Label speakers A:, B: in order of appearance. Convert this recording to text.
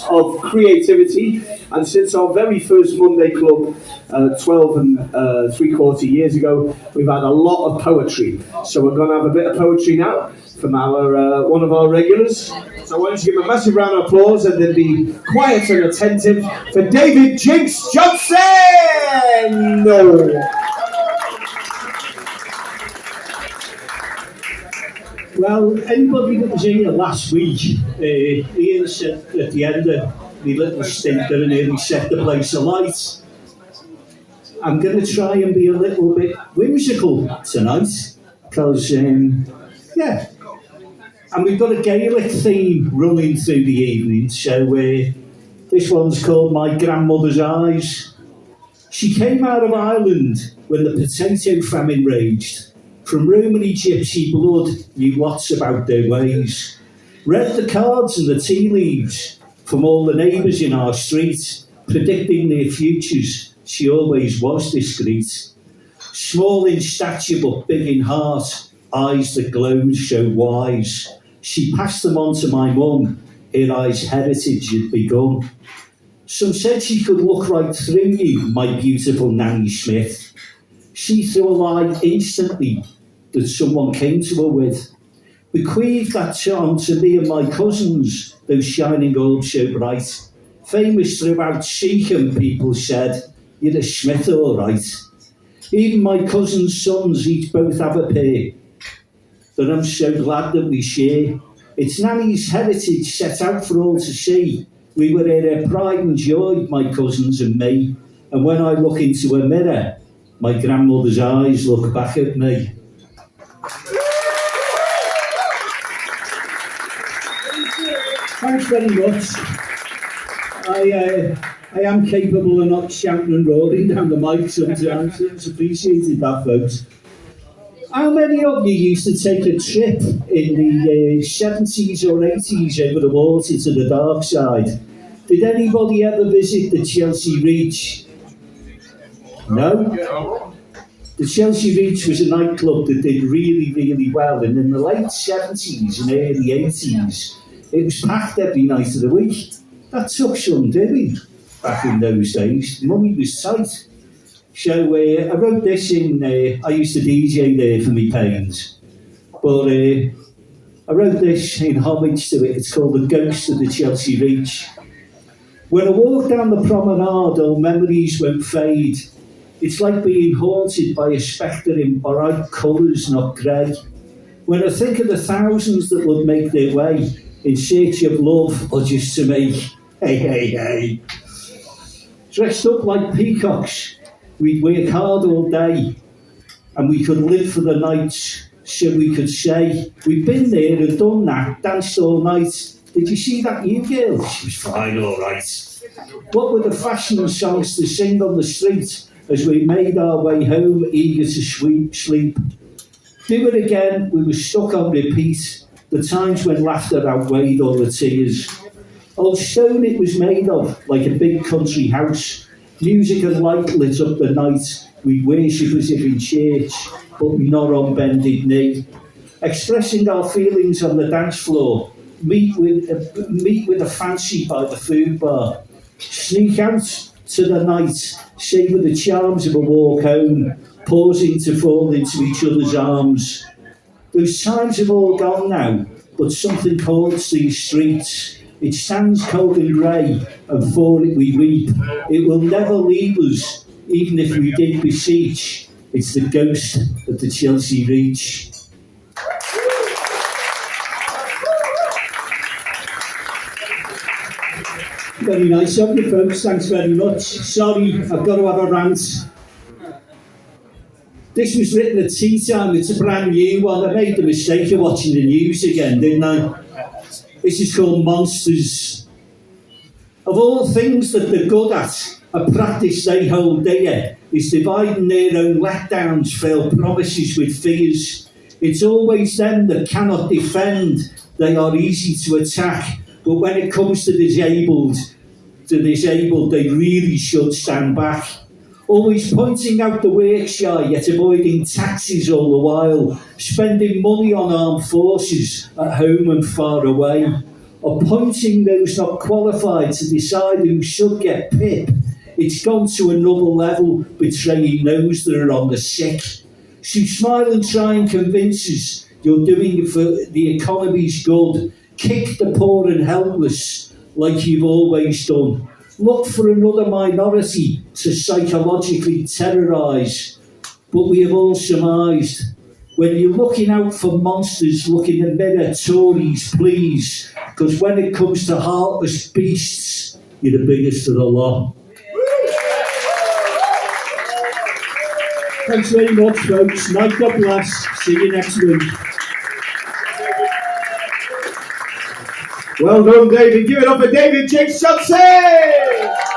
A: of creativity, and since our very first Monday Club 12 and 3/4 years ago, we've had a lot of poetry. So we're going to have a bit of poetry now from our one of our regulars. So I want you to give a massive round of applause and then be quiet and attentive for David Jinx Joynson! No.
B: Well, anybody that was here last week, Ian said at the end of the little stint that I nearly set the place alight. I'm going to try and be a little bit whimsical tonight, because, yeah, and we've got a Gaelic theme running through the evening, so this one's called My Grandmother's Eyes. She came out of Ireland when the potato famine raged. From Romany gypsy blood knew lots about their ways. Read the cards and the tea leaves from all the neighbours in our street, predicting their futures. She always was discreet. Small in stature but big in heart, eyes that glowed so wise. She passed them on to my mum, ere I's heritage had begun. Some said she could look right through you, my beautiful Nanny Smith. She threw a lie instantly that someone came to her with. Bequeathed that charm to me and my cousins, those shining orbs so bright. Famous throughout Seacombe, people said, you're a Smith all right. Even my cousin's sons each both have a pair that I'm so glad that we share. It's Nanny's heritage set out for all to see. We were her pride and joy, my cousins and me. And when I look into a mirror, my grandmother's eyes look back at me. Thanks very much. I am capable of not shouting and roaring down the mic sometimes. It's appreciated that, folks. How many of you used to take a trip in the 70s or 80s over the water to the dark side? Did anybody ever visit the Chelsea Reach? No? The Chelsea Reach was a nightclub that did really, really well, and in the late 70s and early 80s, it was packed every night of the week. That took some doing back in those days. Money was tight. So I wrote this in, I used to DJ there for me pains, but I wrote this in homage to it. It's called The Ghost of the Chelsea Reach. When I walk down the promenade, old memories won't fade. It's like being haunted by a spectre in bright colours, not grey. When I think of the thousands that would make their way in search of love or just to make hey, hey, hey. Dressed up like peacocks, we'd work hard all day and we could live for the night, so we could say, we've been there and done that, danced all night. Did you see that new girl? She was fine, all right. What were the fashion songs to sing on the street as we made our way home, eager to sleep? Do it again, we were stuck on repeat, the times when laughter outweighed all the tears. Old stone it was made of, like a big country house. Music and light lit up the night. We worship as if in church, but not on bended knee. Expressing our feelings on the dance floor. Meet with a fancy by the food bar. Sneak out to the night, savour the charms of a walk home, pausing to fall into each other's arms. Those times have all gone now, but something haunts these streets. It stands cold and grey, and for it we weep. It will never leave us, even if we did beseech. It's the ghost of the Chelsea Reach. Very nice of you, folks. Thanks very much. Sorry, I've got to have a rant. This was written at tea time. It's a brand new one. I made the mistake of watching the news again, didn't I? This is called Monsters. Of all things that they're good at, a practice they hold dear is dividing their own letdowns, failed promises with fears. It's always them that cannot defend. They are easy to attack. But when it comes to disabled, they really should stand back. Always pointing out the work shy, yet avoiding taxes all the while, spending money on armed forces at home and far away. appointing those not qualified to decide who should get PIP. It's gone to another level, betraying those that are on the sick. So smile and try and convince us you're doing it for the economy's good. Kick the poor and helpless like you've always done. Look for another minority to psychologically terrorise. But we have all surmised, when you're looking out for monsters, look in the mirror, Tories, please. Because when it comes to heartless beasts, you're the biggest of the lot.
C: Thanks very much, folks. Night, God bless. See you next week.
A: Well done, David. Give it up for David Jinx Johnson!